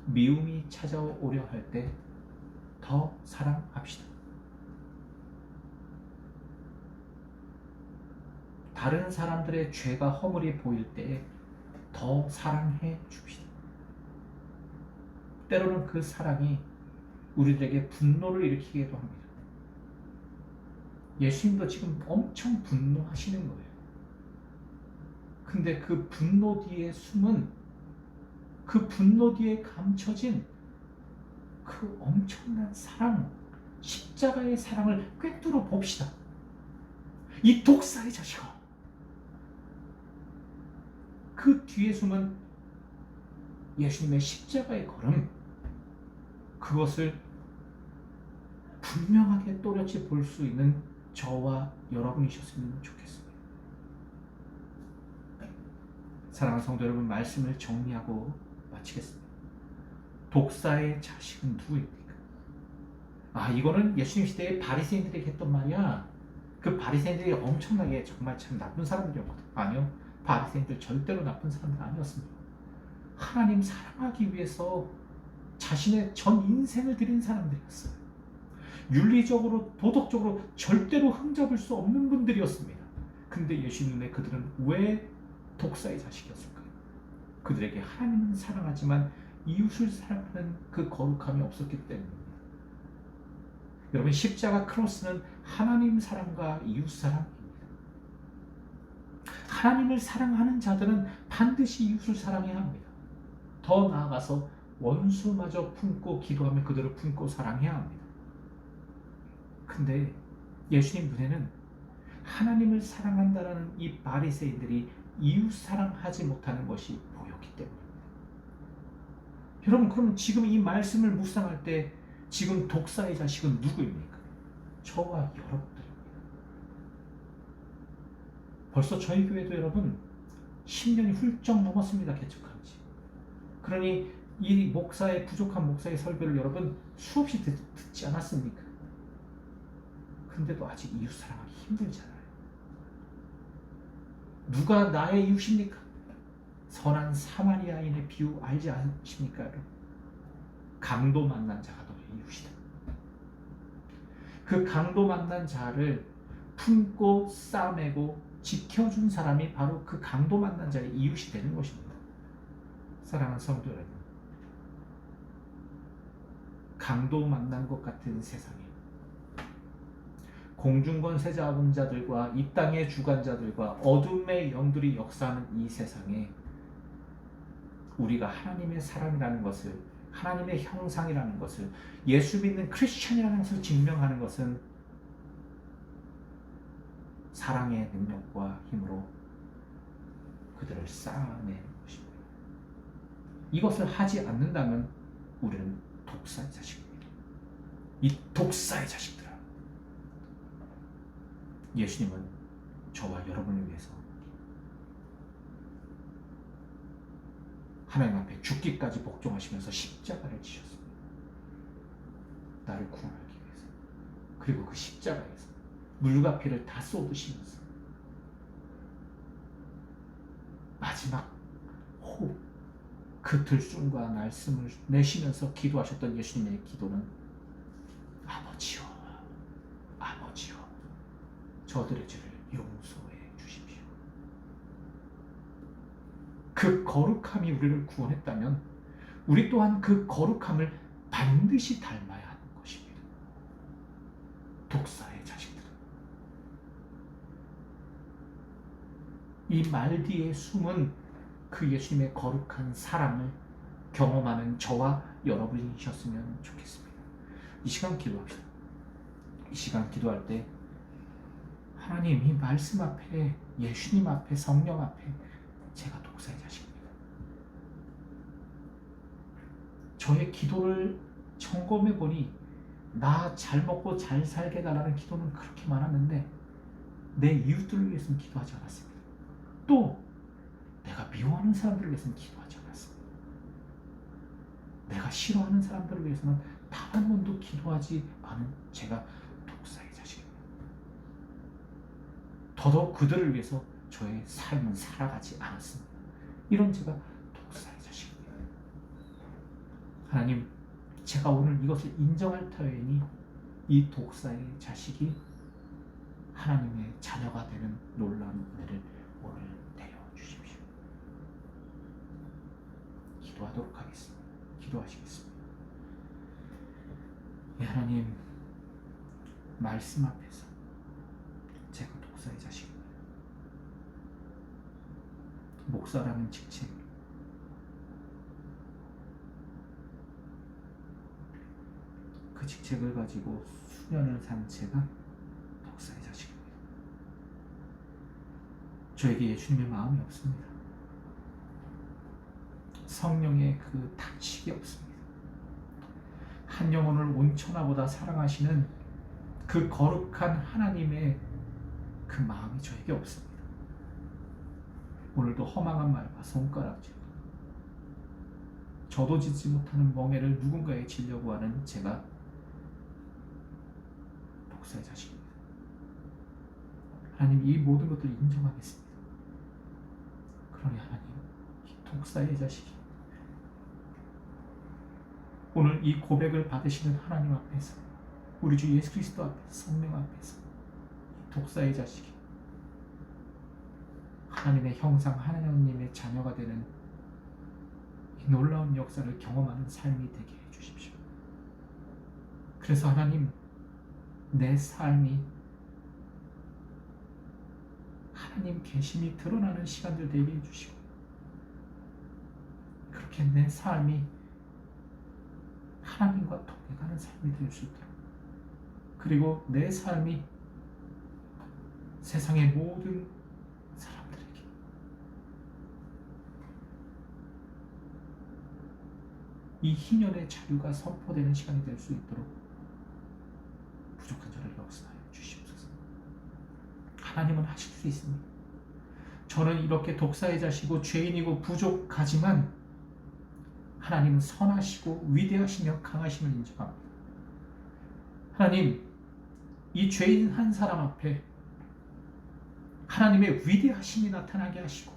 미움이 찾아오려 할 때 더 사랑합시다. 다른 사람들의 죄가 허물이 보일 때 더 사랑해 줍시다. 때로는 그 사랑이 우리들에게 분노를 일으키기도 합니다. 예수님도 지금 엄청 분노하시는 거예요. 근데 그 분노 뒤에 숨은, 그 분노 뒤에 감춰진 그 엄청난 사랑, 십자가의 사랑을 꿰뚫어 봅시다. 이 독사의 자식아, 그 뒤에 숨은 예수님의 십자가의 걸음, 그것을 분명하게 또렷이 볼 수 있는 저와 여러분이셨으면 좋겠습니다. 사랑하는 성도 여러분, 말씀을 정리하고 마치겠습니다. 독사의 자식은 누구입니까? 이거는 예수님 시대의 바리새인들에게 했던 말이야. 그 바리새인들이 엄청나게 정말 참 나쁜 사람들이었거든. 아니요, 바리새인들 절대로 나쁜 사람들 아니었습니다. 하나님 사랑하기 위해서 자신의 전 인생을 드린 사람들이었어요. 윤리적으로, 도덕적으로 절대로 흠잡을 수 없는 분들이었습니다. 근데 예수 눈에 그들은 왜 독사의 자식이었을까요? 그들에게 하나님은 사랑하지만 이웃을 사랑하는 그 거룩함이 없었기 때문입니다. 여러분, 십자가 크로스는 하나님 사랑과 이웃 사랑입니다. 하나님을 사랑하는 자들은 반드시 이웃을 사랑해야 합니다. 더 나아가서 원수마저 품고 기도하며 그들을 품고 사랑해야 합니다. 근데 예수님 눈에는 하나님을 사랑한다라는 이 바리새인들이 이웃 사랑하지 못하는 것이 보였기 때문입니다. 여러분, 그럼 지금 이 말씀을 묵상할 때 지금 독사의 자식은 누구입니까? 저와 여러분들입니다. 벌써 저희 교회도 여러분 10년이 훌쩍 넘었습니다. 개척한 지. 그러니 이 목사의, 부족한 목사의 설교를 여러분 수없이 듣지 않았습니까? 근데도 아직 이웃 사랑하기 힘들잖아요. 누가 나의 이웃입니까? 선한 사마리아인의 비유 알지 않으십니까? 강도 만난 자가 너의 이웃이다. 그 강도 만난 자를 품고 싸매고 지켜준 사람이 바로 그 강도 만난 자의 이웃이 되는 것입니다. 사랑하는 성도 여러분, 강도 만난 것 같은 세상에 공중권 세자분자들과 이 땅의 주관자들과 어둠의 영들이 역사하는 이 세상에 우리가 하나님의 사람이라는 것을, 하나님의 형상이라는 것을, 예수 믿는 크리스천이라는 것을 증명하는 것은 사랑의 능력과 힘으로 그들을 쌓아내는 것입니다. 이것을 하지 않는다면 우리는 독사의 자식입니다. 이 독사의 자식들아, 예수님은 저와 여러분을 위해서 하나님 앞에 죽기까지 복종하시면서 십자가를 지셨습니다. 나를 구원하기 위해서. 그리고 그 십자가에서 물과 피를 다 쏟으시면서 마지막 호흡, 그 들숨과 날숨을 내쉬면서 기도하셨던 예수님의 기도는 아버지여, 아버지여, 저들의 죄를 용서해 주십시오. 그 거룩함이 우리를 구원했다면 우리 또한 그 거룩함을 반드시 닮아야 하는 것입니다. 독사의 자식들은 이 말 뒤에 숨은 그 예수님의 거룩한 사랑을 경험하는 저와 여러분이셨으면 좋겠습니다. 이 시간 기도합시다. 이 시간 기도할 때 하나님, 이 말씀 앞에, 예수님 앞에, 성령 앞에 제가 독사의 자식입니다. 저의 기도를 점검해 보니 나 잘 먹고 잘 살게 해달라는 기도는 그렇게 많았는데 내 이웃들을 위해서는 기도하지 않았습니다. 또 내가 미워하는 사람들을 위해서는 기도하지 않았습니다. 내가 싫어하는 사람들을 위해서는 단 한 번도 기도하지 않은 제가 독사의 자식입니다. 더더욱 그들을 위해서 저의 삶은 살아가지 않았습니다. 이런 제가 독사의 자식입니다. 하나님, 제가 오늘 이것을 인정할 터이니 이 독사의 자식이 하나님의 자녀가 되는 놀라운 은혜를 오늘 내려 주십시오. 기도하도록 하겠습니다. 기도하시겠습니다. 하나님, 말씀 앞에서 제가 독사의 자식입니다. 목사라는 직책, 그 직책을 가지고 수년을 산 제가 독사의 자식입니다. 저에게 예수님의 마음이 없습니다. 성령의 그 닥치기 없습니다. 한 영혼을 온천하보다 사랑하시는 그 거룩한 하나님의 그 마음이 저에게 없습니다. 오늘도 허망한 말과 손가락질, 저도 짓지 못하는 멍에를 누군가에 지려고 하는 제가 독사의 자식입니다. 하나님, 이 모든 것들을 인정하겠습니다. 그러니 하나님, 이 독사의 자식이 오늘 이 고백을 받으시는 하나님 앞에서, 우리 주 예수 그리스도 앞에서, 성령 앞에서 이 독사의 자식이 하나님의 형상, 하나님의 자녀가 되는 이 놀라운 역사를 경험하는 삶이 되게 해주십시오. 그래서 하나님, 내 삶이 하나님 계심이 드러나는 시간들 되게 해주시고, 그렇게 내 삶이 하나님과 동행하는 삶이 될 수 있도록, 그리고 내 삶이 세상의 모든 사람들에게 이 희년의 자유가 선포되는 시간이 될 수 있도록 부족한 저를 역사하여 주시옵소서. 하나님은 하실 수 있습니다. 저는 이렇게 독사의 자식이고 죄인이고 부족하지만 하나님은 선하시고 위대하시며 강하심을 인정합니다. 하나님, 이 죄인 한 사람 앞에 하나님의 위대하심이 나타나게 하시고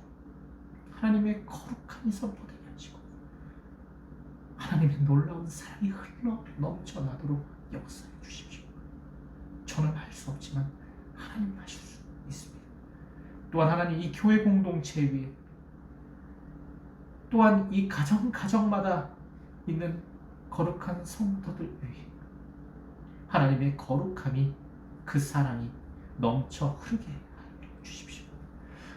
하나님의 거룩함이 선포되게 하시고 하나님의 놀라운 사랑이 흘러 넘쳐나도록 역사해 주십시오. 저는 할 수 없지만 하나님 하실 수 있습니다. 또한 하나님, 이 교회 공동체 위에, 또한 이 가정마다 있는 거룩한 성도들 위해 하나님의 거룩함이, 그 사랑이 넘쳐 흐르게 하여 주십시오.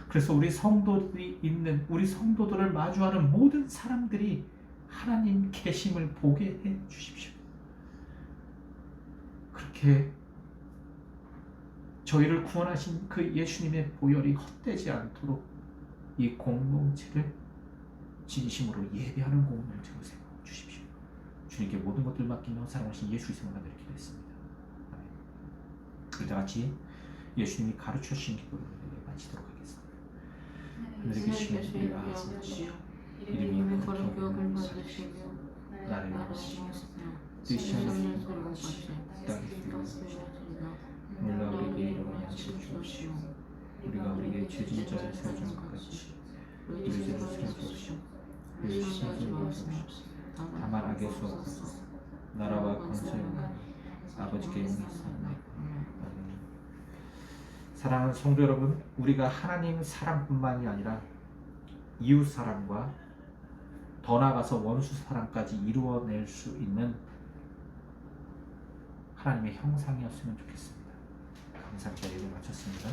그래서 우리 성도들이 있는, 우리 성도들을 마주하는 모든 사람들이 하나님 계심을 보게 해 주십시오. 그렇게 저희를 구원하신 그 예수님의 보혈이 헛되지 않도록 이 공동체를 진심으로 예배하는 공동체로 세워 주십시오. 주님께 모든 것들 맡기며 사랑하신 예수 그리스도의 이름으로 기도했습니다. 아멘. 우리 다 같이 예수님이 가르쳐 주신 기도를 마치도록 하겠습니다. 하늘에 계신 우리 아버지, 이름이 거룩히 여김받으시며 나를 위하시며 뜻이 하는 소리가 같이 땅에 이루어지시며 우리가 우리에게 이름을 양식 주시오. 우리가 우리에게 죄진 자를 세워준 것 같이 우리 죄를 세워주시오. 우리 시험에 들어가시오. 다만 악에서 없어서 나라와 권세와 아버지께 영광이 사랑하는 성도 여러분, 우리가 하나님 사랑뿐만이 아니라 이웃 사랑과 더 나아가서 원수 사랑까지 이루어낼 수 있는 하나님의 형상이었으면 좋겠습니다. 감사 기도를 마쳤습니다.